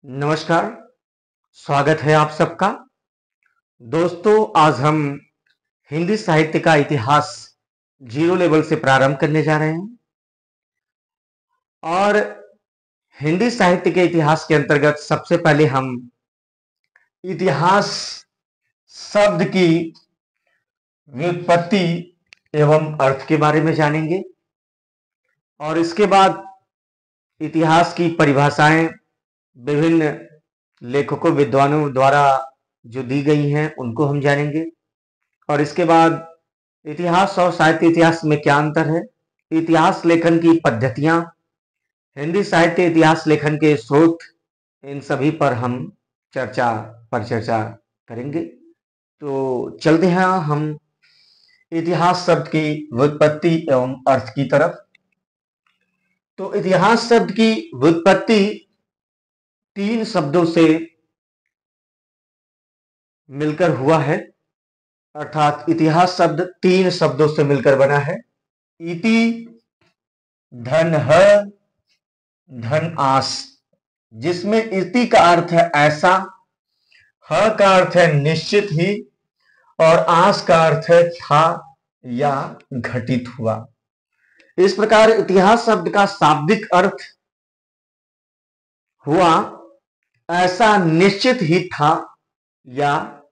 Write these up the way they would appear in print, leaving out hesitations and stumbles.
नमस्कार, स्वागत है आप सबका। दोस्तों, आज हम हिंदी साहित्य का इतिहास जीरो लेवल से प्रारंभ करने जा रहे हैं और हिंदी साहित्य के इतिहास के अंतर्गत सबसे पहले हम इतिहास शब्द की व्युत्पत्ति एवं अर्थ के बारे में जानेंगे और इसके बाद इतिहास की परिभाषाएं विभिन्न लेखकों विद्वानों द्वारा जो दी गई हैं उनको हम जानेंगे और इसके बाद इतिहास और साहित्य इतिहास में क्या अंतर है, इतिहास लेखन की पद्धतियां, हिंदी साहित्य इतिहास लेखन के स्रोत, इन सभी पर हम चर्चा करेंगे। तो चलते हैं हम इतिहास शब्द की व्युत्पत्ति एवं अर्थ की तरफ। तो इतिहास शब्द की व्युत्पत्ति तीन शब्दों से मिलकर हुआ है, अर्थात इतिहास शब्द तीन शब्दों से मिलकर बना है। इति धन ह धन आस, जिसमें इति का अर्थ है ऐसा, ह का अर्थ है निश्चित ही और आस का अर्थ है था या घटित हुआ। इस प्रकार इतिहास शब्द का शाब्दिक अर्थ हुआ ऐसा निश्चित ही था या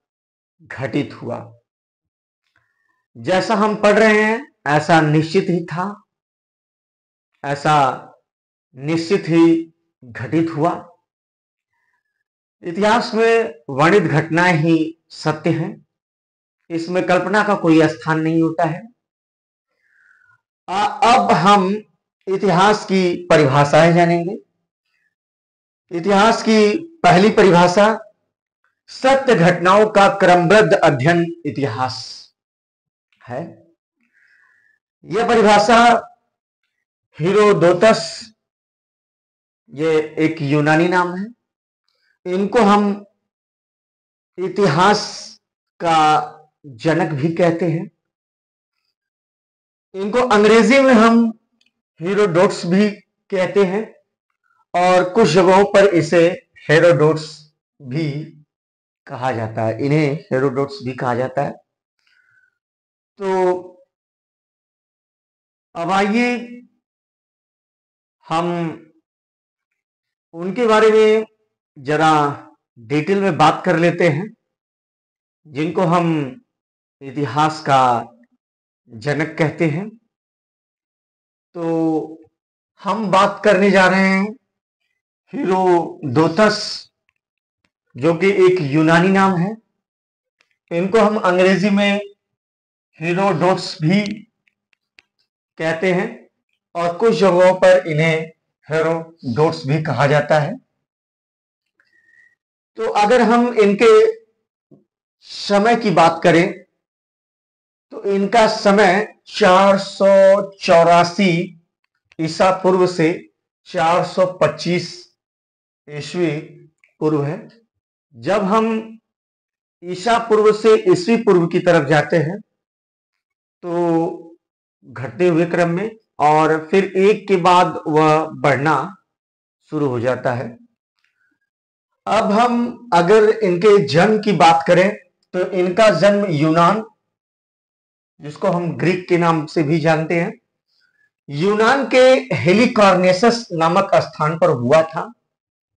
घटित हुआ। जैसा हम पढ़ रहे हैं ऐसा निश्चित ही था, ऐसा निश्चित ही घटित हुआ। इतिहास में वर्णित घटनाएं ही सत्य हैं, इसमें कल्पना का कोई स्थान नहीं होता है। अब हम इतिहास की परिभाषाएं जानेंगे। इतिहास की पहली परिभाषा, सत्य घटनाओं का क्रमबद्ध अध्ययन इतिहास है। यह परिभाषा हेरोडोटस, ये एक यूनानी नाम है, इनको हम इतिहास का जनक भी कहते हैं। इनको अंग्रेजी में हम हेरोडोट्स भी कहते हैं और कुछ जगहों पर इसे हेरोडोट्स भी कहा जाता है, इन्हें हेरोडोट्स भी कहा जाता है। तो अब आइए हम उनके बारे में जरा डिटेल में बात कर लेते हैं, जिनको हम इतिहास का जनक कहते हैं। तो हम बात करने जा रहे हैं हेरोडोटस, जो कि एक यूनानी नाम है। इनको हम अंग्रेजी में हेरोडोट्स भी कहते हैं और कुछ जगहों पर इन्हें हेरोडोट्स भी कहा जाता है। तो अगर हम इनके समय की बात करें तो इनका समय 484 ईसा पूर्व से 425 ईस्वी पूर्व है। जब हम ईसा पूर्व से ईस्वी पूर्व की तरफ जाते हैं तो घटते हुए क्रम में और फिर एक के बाद वह बढ़ना शुरू हो जाता है। अब हम अगर इनके जन्म की बात करें तो इनका जन्म यूनान, जिसको हम ग्रीक के नाम से भी जानते हैं, यूनान के हेलिकार्नेसस नामक स्थान पर हुआ था।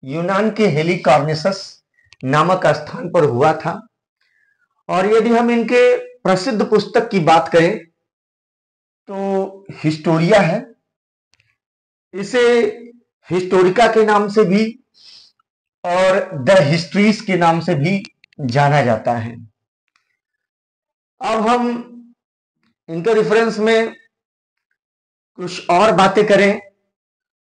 यूनान के हेलिकार्नेसस नामक स्थान पर हुआ था। और यदि हम इनके प्रसिद्ध पुस्तक की बात करें तो हिस्टोरिया है, इसे हिस्टोरिका के नाम से भी और द हिस्ट्रीज के नाम से भी जाना जाता है। अब हम इनके रेफरेंस में कुछ और बातें करें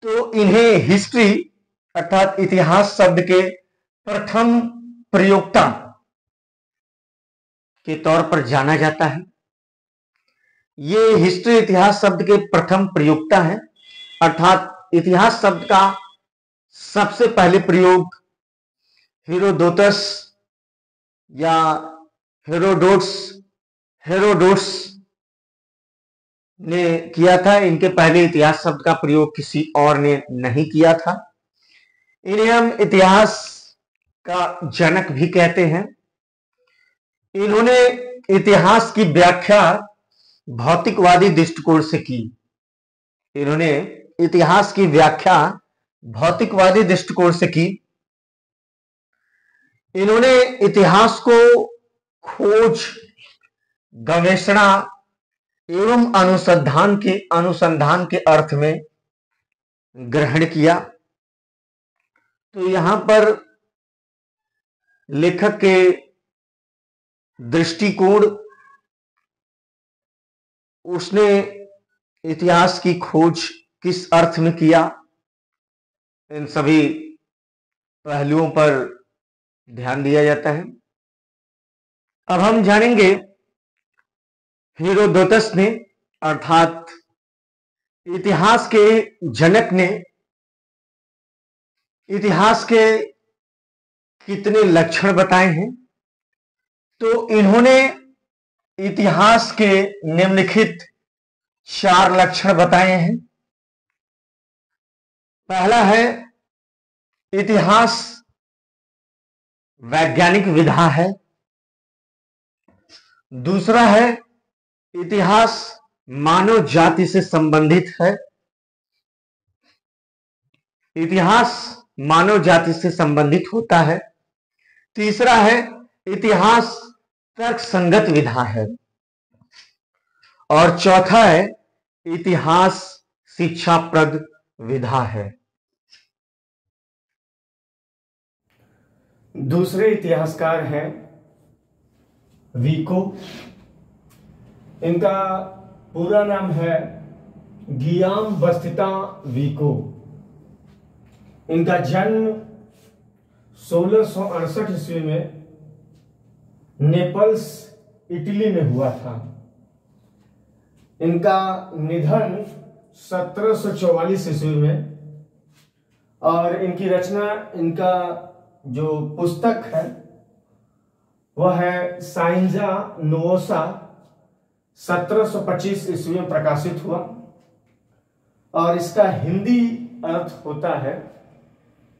तो इन्हें हिस्ट्री अर्थात इतिहास शब्द के प्रथम प्रयोक्ता के तौर पर जाना जाता है। ये हिस्ट्री इतिहास शब्द के प्रथम प्रयोक्ता है, अर्थात इतिहास शब्द का सबसे पहले प्रयोग हेरोडोटस या हेरोडोट्स ने किया था। इनके पहले इतिहास शब्द का प्रयोग किसी और ने नहीं किया था। इन्हें हम इतिहास का जनक भी कहते हैं। इन्होंने इतिहास की व्याख्या भौतिकवादी दृष्टिकोण से की। इन्होंने इतिहास की व्याख्या भौतिकवादी दृष्टिकोण से की। इन्होंने इतिहास को खोज, गवेषणा एवं अनुसंधान के अर्थ में ग्रहण किया। तो यहां पर लेखक के दृष्टिकोण, उसने इतिहास की खोज किस अर्थ में किया, इन सभी पहलुओं पर ध्यान दिया जाता है। अब हम जानेंगे हेरोडोटस ने, अर्थात इतिहास के जनक ने, इतिहास के कितने लक्षण बताए हैं। तो इन्होंने इतिहास के निम्नलिखित 4 लक्षण बताए हैं। पहला है, इतिहास वैज्ञानिक विधा है। दूसरा है, इतिहास मानव जाति से संबंधित है। इतिहास मानव जाति से संबंधित होता है। तीसरा है, इतिहास तर्कसंगत विधा है। और चौथा है, इतिहास शिक्षाप्रद विधा है। दूसरे इतिहासकार हैं विको। इनका पूरा नाम है गियाम बस्तितां विको। इनका जन्म 1668 ईस्वी में नेपल्स, इटली में हुआ था। इनका निधन 1744 ईस्वी में, और इनकी रचना, इनका जो पुस्तक है वह है साइंजा नोवोसा, 1725 ईस्वी में प्रकाशित हुआ, और इसका हिंदी अर्थ होता है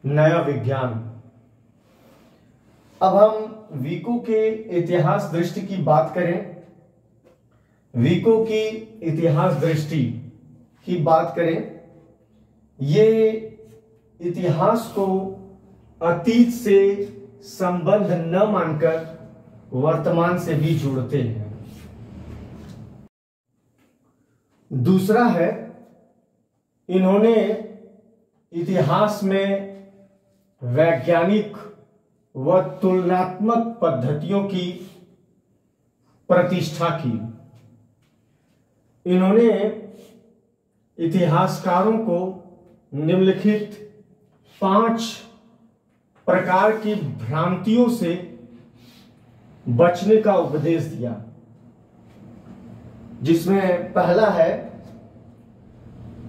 नया विज्ञान। अब हम विको के इतिहास दृष्टि की बात करें। विको की इतिहास दृष्टि की बात करें, ये इतिहास को अतीत से संबंध न मानकर वर्तमान से भी जोड़ते हैं। दूसरा है, इन्होंने इतिहास में वैज्ञानिक व तुलनात्मक पद्धतियों की प्रतिष्ठा की। इन्होंने इतिहासकारों को निम्नलिखित 5 प्रकार की भ्रांतियों से बचने का उपदेश दिया, जिसमें पहला है,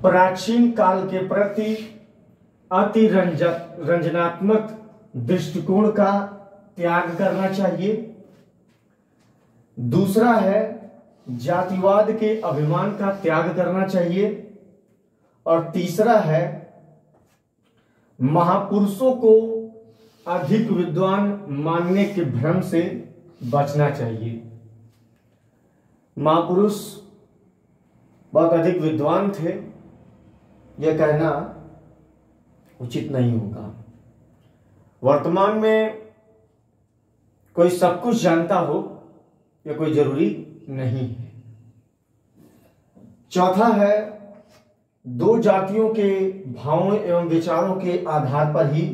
प्राचीन काल के प्रति अति रंजनात्मक दृष्टिकोण का त्याग करना चाहिए। दूसरा है, जातिवाद के अभिमान का त्याग करना चाहिए। और तीसरा है, महापुरुषों को अधिक विद्वान मानने के भ्रम से बचना चाहिए। महापुरुष बहुत अधिक विद्वान थे, यह कहना उचित नहीं होगा। वर्तमान में कोई सब कुछ जानता हो, यह कोई जरूरी नहीं है। चौथा है, 2 जातियों के भावों एवं विचारों के आधार पर ही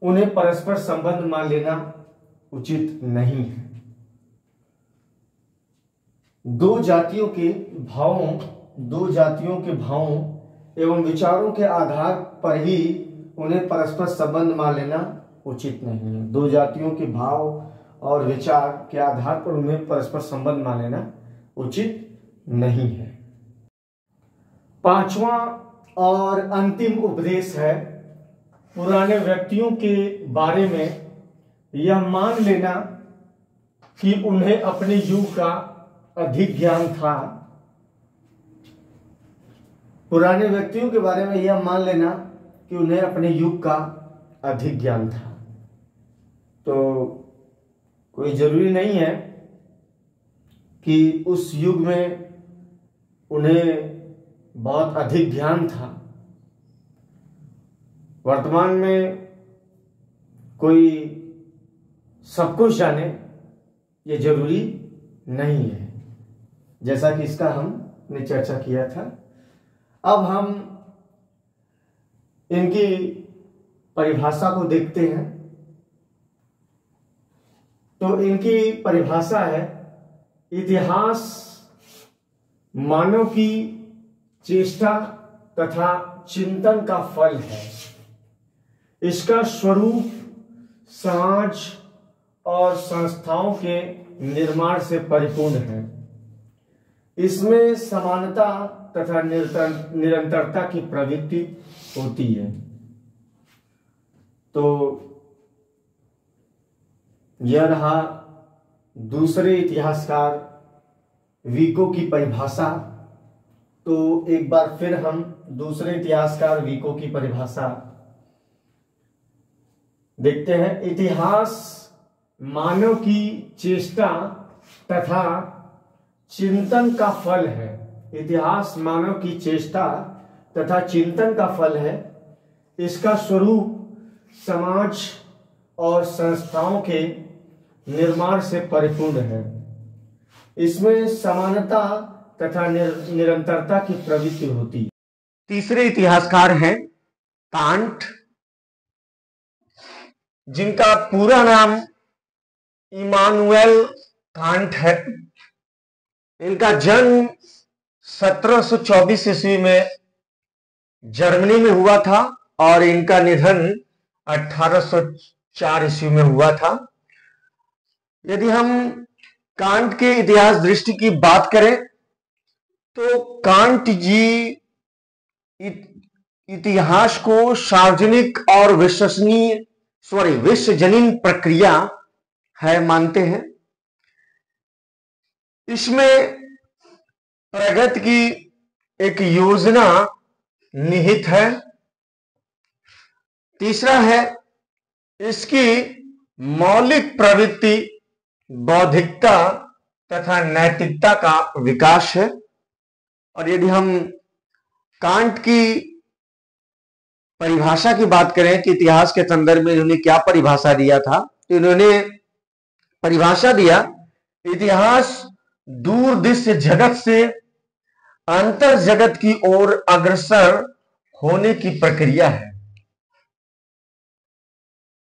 उन्हें परस्पर संबंध मान लेना उचित नहीं है। 2 जातियों के भावों एवं विचारों के आधार पर ही उन्हें परस्पर संबंध मान लेना उचित नहीं है। 2 जातियों के भाव और विचार के आधार पर उन्हें परस्पर संबंध मान लेना उचित नहीं है। 5वां और अंतिम उपदेश है, पुराने व्यक्तियों के बारे में यह मान लेना कि उन्हें अपने युग का अधिक ज्ञान था। पुराने व्यक्तियों के बारे में यह मान लेना कि उन्हें अपने युग का अधिक ज्ञान था। तो कोई जरूरी नहीं है कि उस युग में उन्हें बहुत अधिक ज्ञान था। वर्तमान में कोई सब कुछ जाने ये जरूरी नहीं है, जैसा कि इसका हमने चर्चा किया था। अब हम इनकी परिभाषा को देखते हैं। तो इनकी परिभाषा है, इतिहास मानव की चेष्टा तथा चिंतन का फल है। इसका स्वरूप समाज और संस्थाओं के निर्माण से परिपूर्ण है। इसमें समानता तथा निरंतरता की प्रवृत्ति होती है। तो यह रहा दूसरे इतिहासकार विको की परिभाषा। तो एक बार फिर हम दूसरे इतिहासकार विको की परिभाषा देखते हैं। इतिहास मानव की चेष्टा तथा चिंतन का फल है। इतिहास मानव की चेष्टा तथा चिंतन का फल है। इसका स्वरूप समाज और संस्थाओं के निर्माण से परिपूर्ण है। इसमें समानता तथा निरंतरता की प्रवृत्ति होती है। तीसरे इतिहासकार हैं कांट, जिनका पूरा नाम इमानुएल कांट है। इनका जन्म 1724 ईस्वी में जर्मनी में हुआ था और इनका निधन 1804 ईस्वी में हुआ था। यदि हम कांट के इतिहास दृष्टि की बात करें तो कांट जी इतिहास को सार्वजनिक और विश्वजनीन प्रक्रिया है मानते हैं। इसमें प्रगति की एक योजना निहित है। तीसरा है, इसकी मौलिक प्रवृत्ति बौद्धिकता तथा नैतिकता का विकास है। और यदि हम कांट की परिभाषा की बात करें कि इतिहास के संदर्भ में इन्होंने क्या परिभाषा दिया था, तो इन्होंने परिभाषा दिया, इतिहास दूरदृश्य जगत से अंतर जगत की ओर अग्रसर होने की प्रक्रिया है।